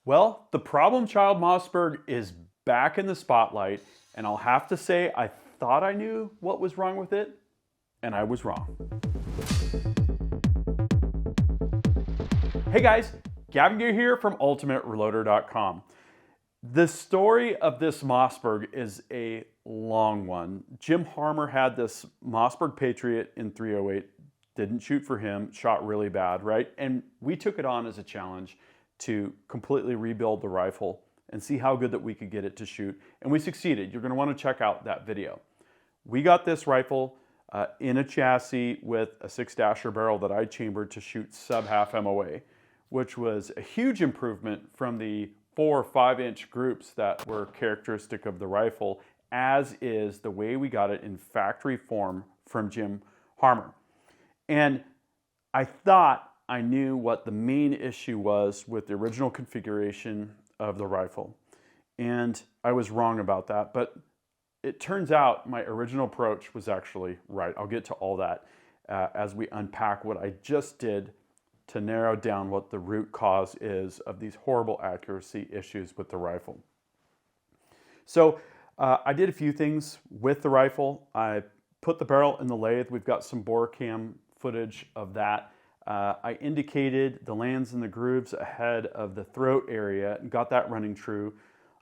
Well, the problem child Mossberg is back in the spotlight, and I'll have to say I thought I knew what was wrong with it, and I was wrong. Hey guys, Gavin Gear here from UltimateReloader.com. The story of this Mossberg is a long one. Jim Harmer had this Mossberg Patriot in 308, didn't shoot for him, shot really bad, right? And we took it on as a challenge to completely rebuild the rifle and see how good that we could get it to shoot. And we succeeded. You're going to want to check out that video. We got this rifle in a chassis with a 6-dasher barrel that I chambered to shoot sub-half MOA, which was a huge improvement from the 4 or 5 inch groups that were characteristic of the rifle, as is the way we got it in factory form from Jim Harmer. And I thought I knew what the main issue was with the original configuration of the rifle. And I was wrong about that, but it turns out my original approach was actually right. I'll get to all that as we unpack what I just did to narrow down what the root cause is of these horrible accuracy issues with the rifle. So I did a few things with the rifle. I put the barrel in the lathe. We've got some bore cam footage of that. I indicated the lands and the grooves ahead of the throat area and got that running true.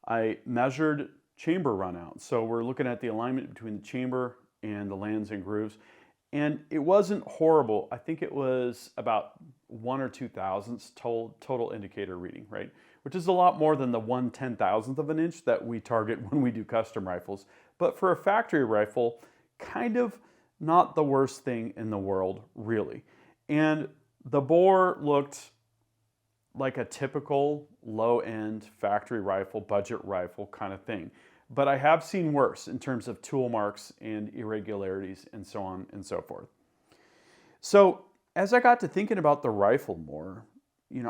I measured chamber runout. So we're looking at the alignment between the chamber and the lands and grooves. And it wasn't horrible. I think it was about 1 or 2 thousandths total indicator reading, right? Which is a lot more than the 1/10,000th of an inch that we target when we do custom rifles. But for a factory rifle, kind of not the worst thing in the world, really. And the bore looked like a typical low-end factory rifle, budget rifle kind of thing. But I have seen worse in terms of tool marks and irregularities and so on and so forth. So as I got to thinking about the rifle more,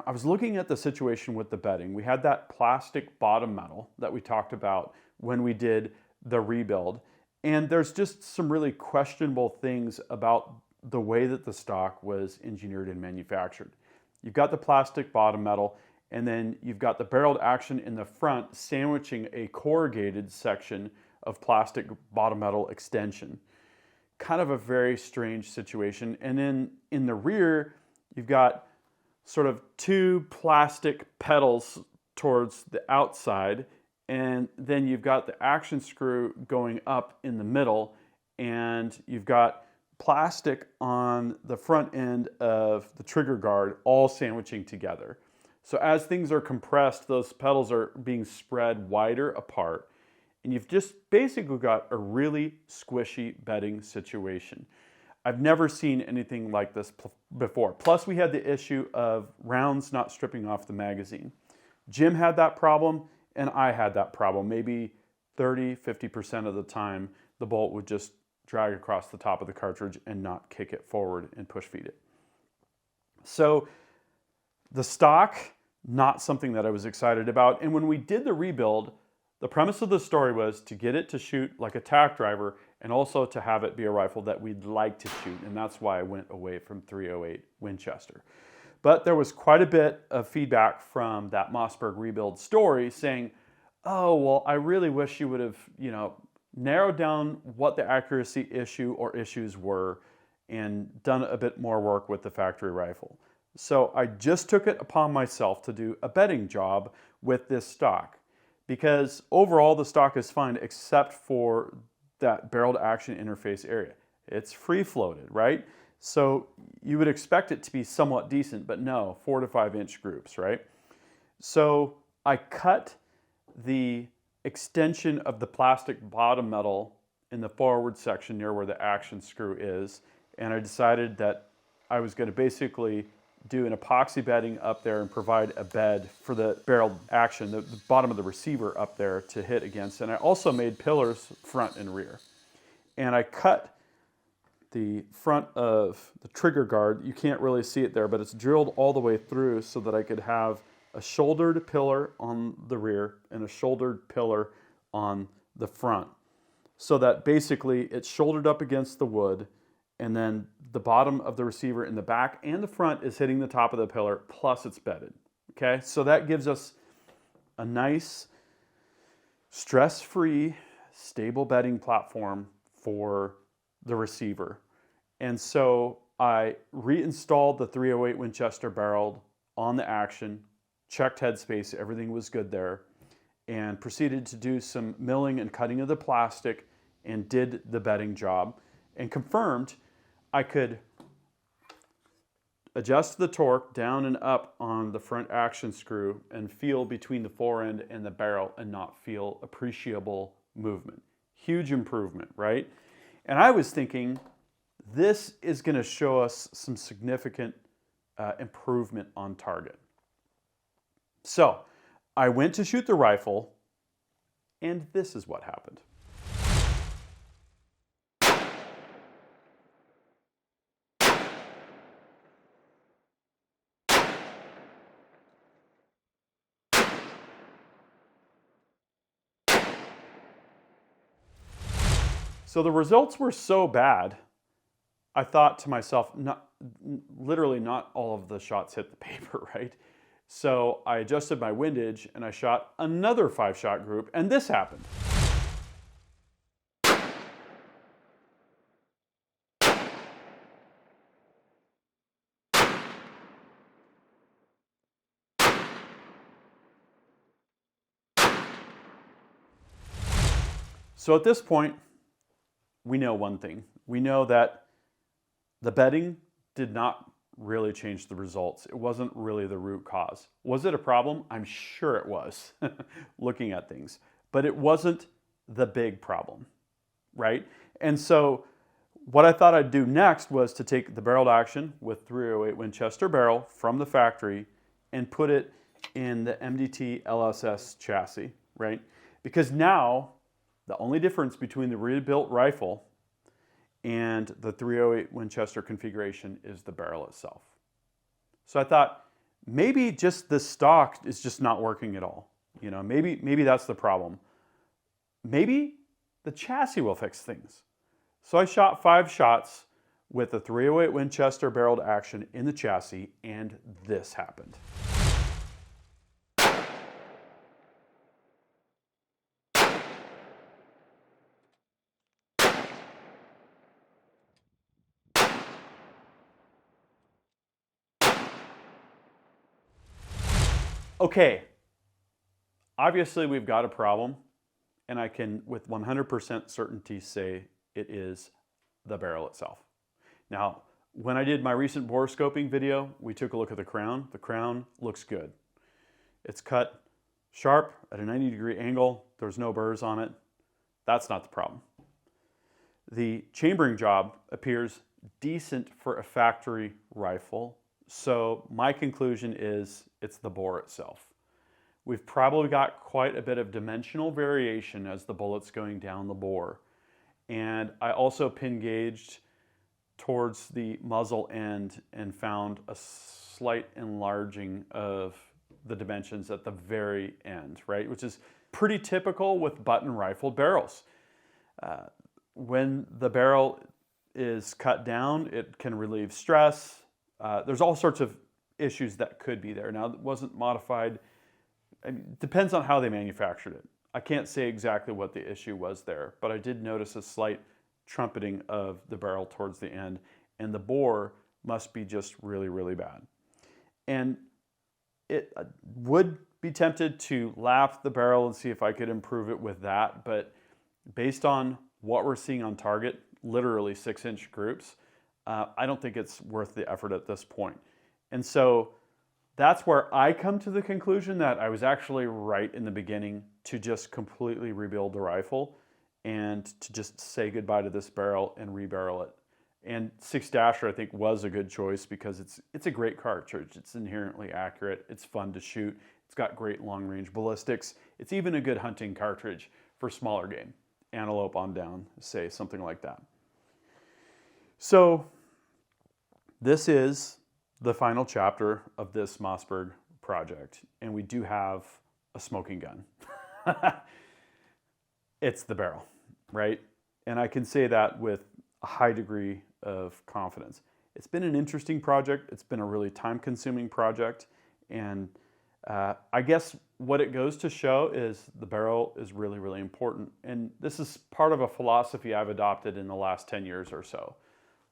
I was looking at the situation with the bedding. We had that plastic bottom metal that we talked about when we did the rebuild. And there's just some really questionable things about the way that the stock was engineered and manufactured. You've got the plastic bottom metal, and then you've got the barreled action in the front sandwiching a corrugated section of plastic bottom metal extension. Kind of a very strange situation. And then in the rear, you've got sort of 2 plastic pedals towards the outside, and then you've got the action screw going up in the middle, and you've got plastic on the front end of the trigger guard, all sandwiching together. So as things are compressed, those pedals are being spread wider apart, and you've just basically got a really squishy bedding situation. I've never seen anything like this before. Plus we had the issue of rounds not stripping off the magazine. Jim had that problem, and I had that problem. Maybe 30–50% of the time, the bolt would just drag across the top of the cartridge and not kick it forward and push feed it. So the stock, not something that I was excited about. And when we did the rebuild, the premise of the story was to get it to shoot like a tack driver and also to have it be a rifle that we'd like to shoot. And that's why I went away from 308 Winchester. But there was quite a bit of feedback from that Mossberg rebuild story saying, oh, well, I really wish you would have, narrowed down what the accuracy issue or issues were and done a bit more work with the factory rifle. So I just took it upon myself to do a bedding job with this stock, because overall the stock is fine except for that barreled action interface area. It's free floated, right? So you would expect it to be somewhat decent, but no, 4 to 5 inch groups, right? So I cut the extension of the plastic bottom metal in the forward section near where the action screw is, and I decided that I was going to basically do an epoxy bedding up there and provide a bed for the barreled action, the bottom of the receiver up there to hit against. And I also made pillars front and rear. And I cut the front of the trigger guard. You can't really see it there, but it's drilled all the way through so that I could have a shouldered pillar on the rear and a shouldered pillar on the front. So that basically it's shouldered up against the wood, and then the bottom of the receiver in the back and the front is hitting the top of the pillar, plus it's bedded. Okay, so that gives us a nice, stress-free, stable bedding platform for the receiver. And so I reinstalled the 308 Winchester barrel on the action, checked headspace, everything was good there, and proceeded to do some milling and cutting of the plastic and did the bedding job and confirmed I could adjust the torque down and up on the front action screw and feel between the forend and the barrel and not feel appreciable movement. Huge improvement, right? And I was thinking, this is going to show us some significant improvement on target. So I went to shoot the rifle, and this is what happened. So the results were so bad, I thought to myself, literally not all of the shots hit the paper, right? So I adjusted my windage and I shot another 5-shot group, and this happened. So at this point, we know one thing. We know that the bedding did not really change the results. It wasn't really the root cause. Was it a problem? I'm sure it was, looking at things. But it wasn't the big problem, right? And so what I thought I'd do next was to take the barreled action with 308 Winchester barrel from the factory and put it in the MDT LSS chassis, right? Because now the only difference between the rebuilt rifle and the 308 Winchester configuration is the barrel itself. So I thought maybe just the stock is just not working at all. You know, maybe that's the problem. Maybe the chassis will fix things. So I shot 5 shots with the 308 Winchester barreled action in the chassis, and this happened. Okay, obviously we've got a problem, and I can with 100% certainty say it is the barrel itself. Now, when I did my recent bore scoping video, we took a look at the crown. The crown looks good. It's cut sharp at a 90-degree angle. There's no burrs on it. That's not the problem. The chambering job appears decent for a factory rifle. So my conclusion is it's the bore itself. We've probably got quite a bit of dimensional variation as the bullet's going down the bore. And I also pin gauged towards the muzzle end and found a slight enlarging of the dimensions at the very end, right? Which is pretty typical with button rifled barrels. When the barrel is cut down, it can relieve stress. There's all sorts of issues that could be there. Now, it wasn't modified. It depends on how they manufactured it. I can't say exactly what the issue was there, but I did notice a slight trumpeting of the barrel towards the end, and the bore must be just really, really bad. And it would be tempted to lap the barrel and see if I could improve it with that, but based on what we're seeing on target, literally 6-inch groups, I don't think it's worth the effort at this point. And so that's where I come to the conclusion that I was actually right in the beginning to just completely rebuild the rifle and to just say goodbye to this barrel and rebarrel it. And 6-Dasher I think was a good choice because it's a great cartridge. It's inherently accurate. It's fun to shoot. It's got great long-range ballistics. It's even a good hunting cartridge for smaller game, antelope on down, say something like that. So this is the final chapter of this Mossberg project, and we do have a smoking gun. It's the barrel, right? And I can say that with a high degree of confidence. It's been an interesting project. It's been a really time-consuming project, and I guess what it goes to show is the barrel is really, really important. And this is part of a philosophy I've adopted in the last 10 years or so.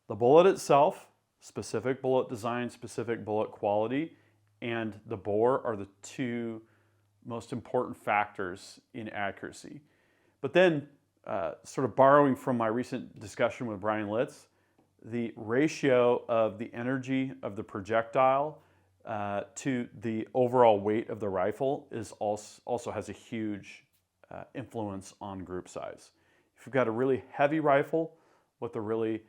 The bullet itself, specific bullet design, specific bullet quality, and the bore are the two most important factors in accuracy. But then, sort of borrowing from my recent discussion with Brian Litz, the ratio of the energy of the projectile to the overall weight of the rifle is also has a huge influence on group size. If you've got a really heavy rifle with a really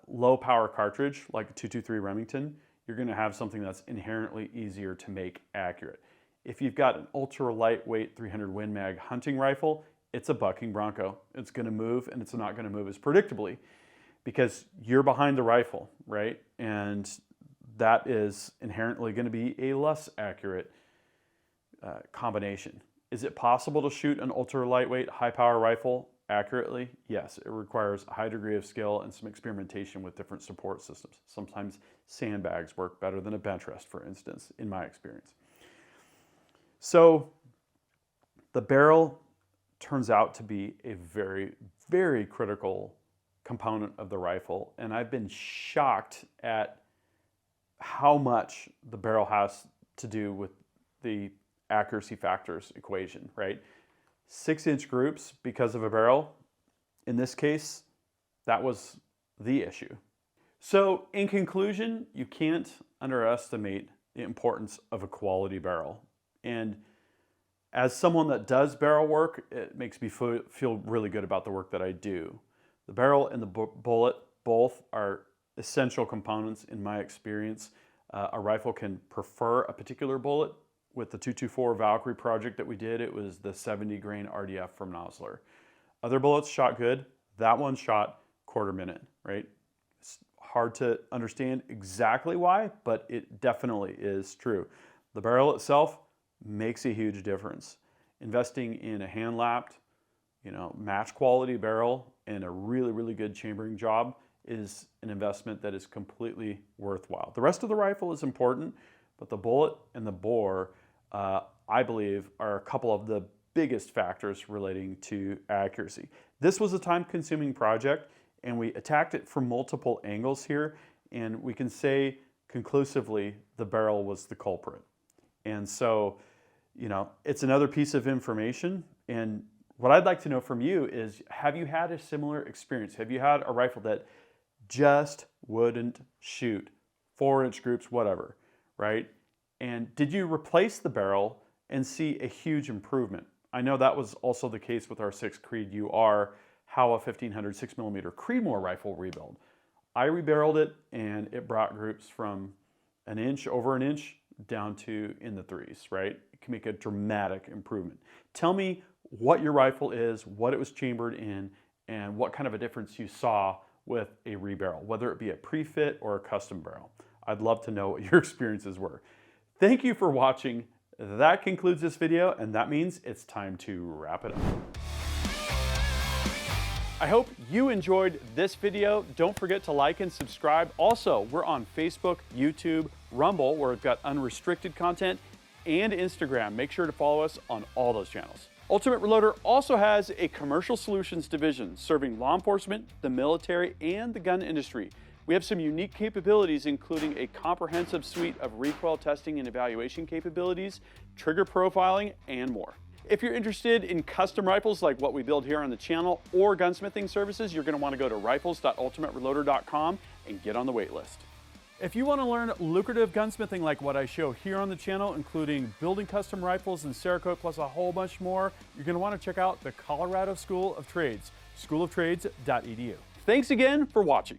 low power cartridge like a 223 Remington, you're going to have something that's inherently easier to make accurate. If you've got an ultra lightweight 300 Win Mag hunting rifle, it's a bucking bronco. It's going to move, and it's not going to move as predictably because you're behind the rifle, right? And that is inherently going to be a less accurate combination. Is it possible to shoot an ultra lightweight, high power rifle accurately? Yes, it requires a high degree of skill and some experimentation with different support systems. Sometimes sandbags work better than a bench rest, for instance, in my experience. So the barrel turns out to be a very, very critical component of the rifle, and I've been shocked at how much the barrel has to do with the accuracy factors equation, right? 6-inch groups because of a barrel. In this case, that was the issue. So in conclusion, you can't underestimate the importance of a quality barrel. And as someone that does barrel work, it makes me feel really good about the work that I do. The barrel and the bullet both are essential components in my experience. A rifle can prefer a particular bullet. With the 224 Valkyrie project that we did, it was the 70 grain RDF from Nosler. Other bullets shot good. That one shot quarter minute, right? It's hard to understand exactly why, but it definitely is true. The barrel itself makes a huge difference. Investing in a hand-lapped, match quality barrel and a really, really good chambering job is an investment that is completely worthwhile. The rest of the rifle is important, but the bullet and the bore, I believe, are a couple of the biggest factors relating to accuracy. This was a time-consuming project, and we attacked it from multiple angles here, and we can say conclusively the barrel was the culprit. And so, it's another piece of information, and what I'd like to know from you is, have you had a similar experience? Have you had a rifle that just wouldn't shoot 4-inch groups, whatever, right? And did you replace the barrel and see a huge improvement? I know that was also the case with our 6 Creed UR Howa 1500 6mm Creedmoor rifle rebuild. I rebarreled it and it brought groups from over an inch, down to in the 3s, right? It can make a dramatic improvement. Tell me what your rifle is, what it was chambered in, and what kind of a difference you saw with a rebarrel, whether it be a pre-fit or a custom barrel. I'd love to know what your experiences were. Thank you for watching. That concludes this video, and that means it's time to wrap it up. I hope you enjoyed this video. Don't forget to like and subscribe. Also, we're on Facebook, YouTube, Rumble, where we've got unrestricted content, and Instagram. Make sure to follow us on all those channels. Ultimate Reloader also has a commercial solutions division serving law enforcement, the military, and the gun industry. We have some unique capabilities, including a comprehensive suite of recoil testing and evaluation capabilities, trigger profiling, and more. If you're interested in custom rifles like what we build here on the channel or gunsmithing services, you're going to want to go to rifles.ultimatereloader.com and get on the wait list. If you want to learn lucrative gunsmithing like what I show here on the channel, including building custom rifles and Cerakote plus a whole bunch more, you're going to want to check out the Colorado School of Trades, schooloftrades.edu. Thanks again for watching.